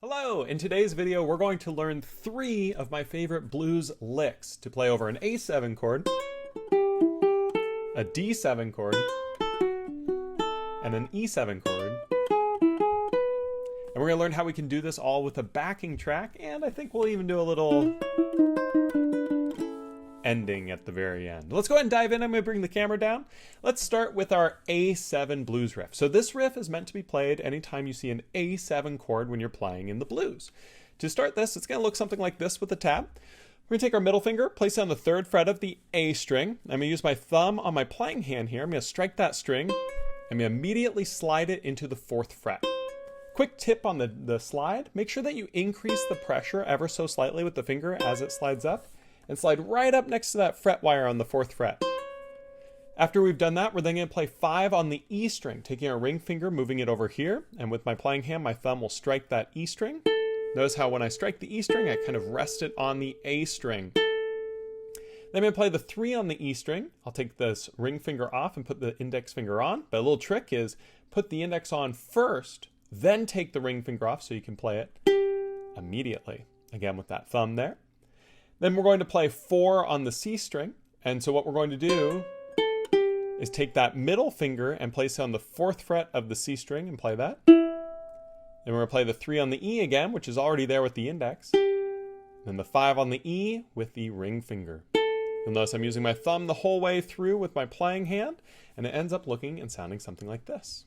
Hello! In today's video, we're going to learn 3 of my favorite blues licks to play over an A7 chord, a D7 chord, and an E7 chord. And we're going to learn how we can do this all with a backing track, and I think we'll even do a little ending at the very end. Let's go ahead and dive in. I'm going to bring the camera down. Let's start with our A7 blues riff. So this riff is meant to be played anytime you see an A7 chord when you're playing in the blues. To start this, it's going to look something like this with the tab. We're going to take our middle finger, place it on the 3rd fret of the A string. I'm going to use my thumb on my playing hand here. I'm going to strike that string. I'm going to immediately slide it into the 4th fret. Quick tip on the slide, make sure that you increase the pressure ever so slightly with the finger as it slides up, and slide right up next to that fret wire on the 4th fret. After we've done that, we're then going to play 5 on the E string, taking our ring finger, moving it over here, and with my playing hand, my thumb will strike that E string. Notice how when I strike the E string, I kind of rest it on the A string. Then I'm going to play the 3 on the E string. I'll take this ring finger off and put the index finger on, but a little trick is put the index on first, then take the ring finger off so you can play it immediately. Again, with that thumb there. Then we're going to play 4 on the C string. And so what we're going to do is take that middle finger and place it on the 4th fret of the C string and play that. Then we're going to play the 3 on the E again, which is already there with the index. Then the 5 on the E with the ring finger. You'll notice I'm using my thumb the whole way through with my playing hand, and it ends up looking and sounding something like this.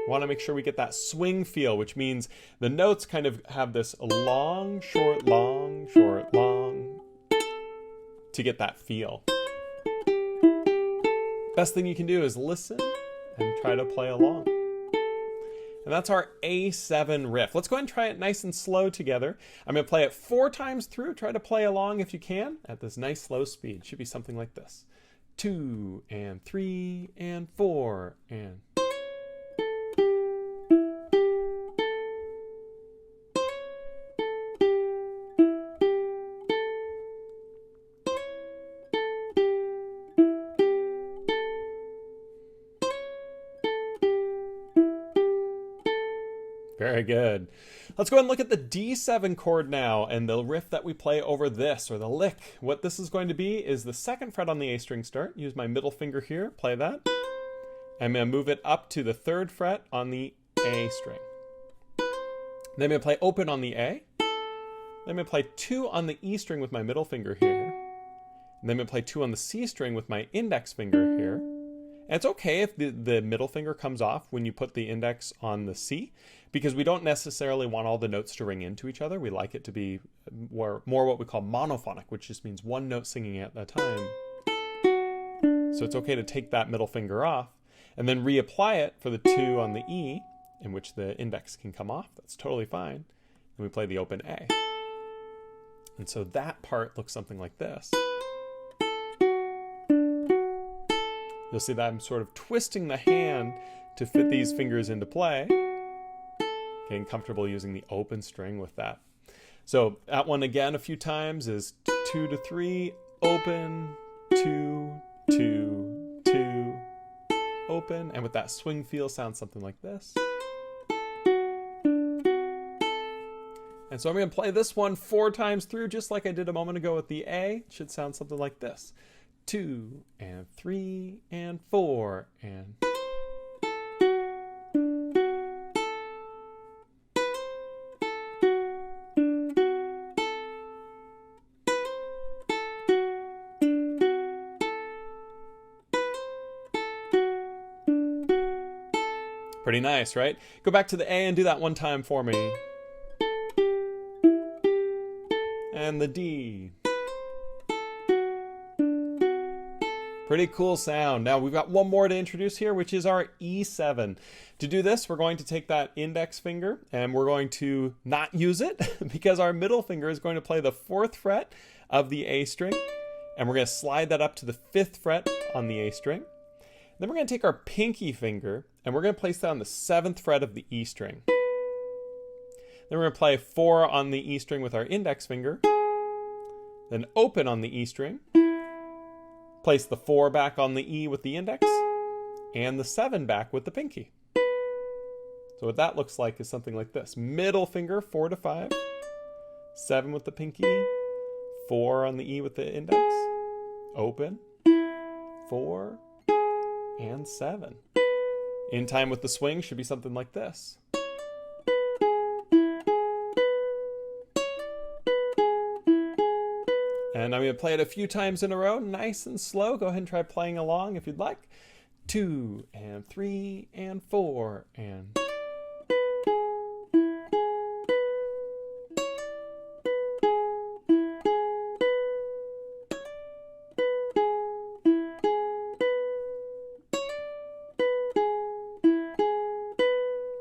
Want to make sure we get that swing feel, which means the notes kind of have this long, short, long, short, long to get that feel. Best thing you can do is listen and try to play along. And that's our A7 riff. Let's go ahead and try it nice and slow together. I'm going to play it 4 times through. Try to play along if you can at this nice slow speed. Should be something like this. 2 and 3 and 4 and... Very good. Let's go ahead and look at the D7 chord now and the riff that we play over this, or the lick. What this is going to be is the 2nd fret on the A string start. Use my middle finger here, play that. I'm going to move it up to the 3rd fret on the A string. Then I'm going to play open on the A. Then I'm going to play 2 on the E string with my middle finger here. And then I'm going to play 2 on the C string with my index finger here. And it's okay if the middle finger comes off when you put the index on the C, because we don't necessarily want all the notes to ring into each other. We like it to be more what we call monophonic, which just means one note singing at a time. So it's okay to take that middle finger off and then reapply it for the 2 on the E, in which the index can come off. That's totally fine. And we play the open A. And so that part looks something like this. You'll see that I'm sort of twisting the hand to fit these fingers into play. Getting comfortable using the open string with that. So that one again a few times is 2 to 3, open, 2, 2, 2, open. And with that swing feel, sounds something like this. And so I'm going to play this one 4 times through, just like I did a moment ago with the A. It should sound something like this. 2 and 3 and 4 and... Pretty nice, right? Go back to the A and do that one time for me. And the D. Pretty cool sound. Now we've got one more to introduce here, which is our E7. To do this, we're going to take that index finger and we're going to not use it because our middle finger is going to play the 4th fret of the A string, and we're going to slide that up to the 5th fret on the A string. Then we're going to take our pinky finger and we're going to place that on the 7th fret of the E string. Then we're going to play 4 on the E string with our index finger, then open on the E string, place the 4 back on the E with the index, and the 7 back with the pinky. So what that looks like is something like this. Middle finger, 4 to 5. 7 with the pinky. 4 on the E with the index. Open. 4. And 7. In time with the swing should be something like this. And I'm going to play it a few times in a row, nice and slow. Go ahead and try playing along if you'd like. 2 and 3 and 4 and...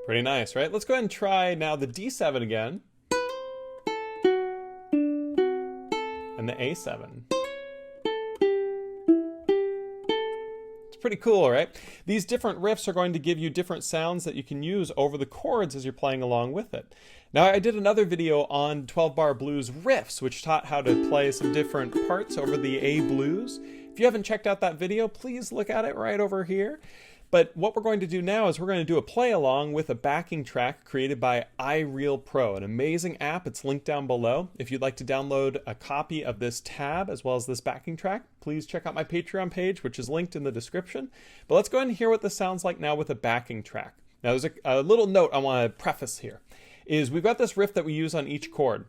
Pretty nice, right? Let's go ahead and try now the D7 again. And the A7. It's pretty cool, right? These different riffs are going to give you different sounds that you can use over the chords as you're playing along with it. Now, I did another video on 12-bar blues riffs, which taught how to play some different parts over the A blues. If you haven't checked out that video, please look at it right over here. But what we're going to do now is we're going to do a play along with a backing track created by iReal Pro, an amazing app. It's linked down below. If you'd like to download a copy of this tab as well as this backing track, please check out my Patreon page, which is linked in the description. But let's go ahead and hear what this sounds like now with a backing track. Now there's a little note I want to preface here, is we've got this riff that we use on each chord.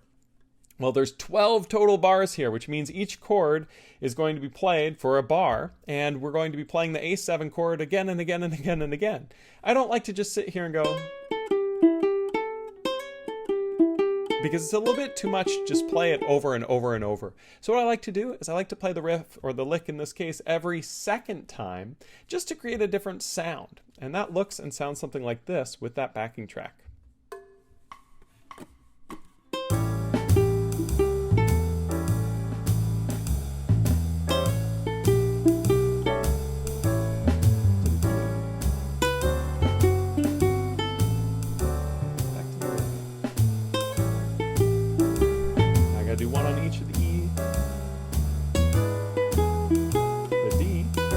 Well, there's 12 total bars here, which means each chord is going to be played for a bar, and we're going to be playing the A7 chord again and again and again and again. I don't like to just sit here and go, because it's a little bit too much to just play it over and over and over. So what I like to do is I like to play the riff, or the lick in this case, every second time, just to create a different sound. And that looks and sounds something like this with that backing track. Do one on each of the E, the D, yeah.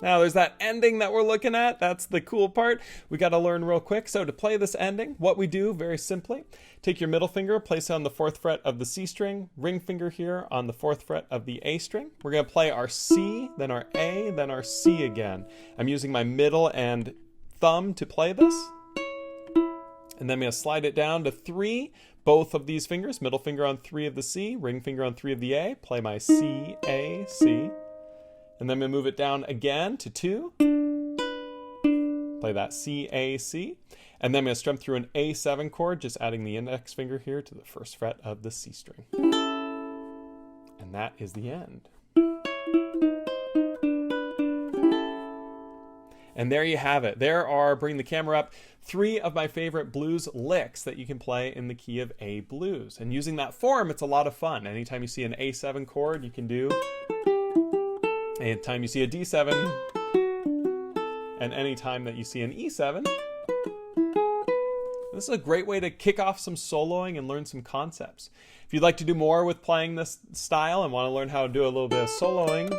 Now there's that ending that we're looking at. That's the cool part. We got to learn real quick. So to play this ending, what we do very simply, take your middle finger, place it on the 4th fret of the C string, ring finger here on the 4th fret of the A string. We're going to play our C, then our A, then our C again. I'm using my middle and thumb to play this. And then I'm going to slide it down to 3, both of these fingers, middle finger on 3 of the C, ring finger on 3 of the A, play my C, A, C. And then I'm going to move it down again to 2. Play that C, A, C. And then I'm going to strum through an A7 chord, just adding the index finger here to the 1st fret of the C string. And that is the end. And there you have it. There are, bring the camera up, 3 of my favorite blues licks that you can play in the key of A blues. And using that form, it's a lot of fun. Anytime you see an A7 chord, you can do. Anytime you see a D7, and anytime that you see an E7, this is a great way to kick off some soloing and learn some concepts. If you'd like to do more with playing this style and want to learn how to do a little bit of soloing,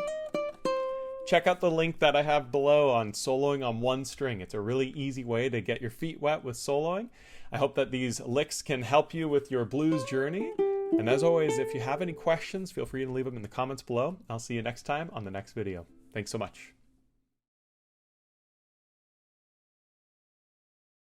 check out the link that I have below on soloing on 1 string. It's a really easy way to get your feet wet with soloing. I hope that these licks can help you with your blues journey. And as always, if you have any questions, feel free to leave them in the comments below. I'll see you next time on the next video. Thanks so much.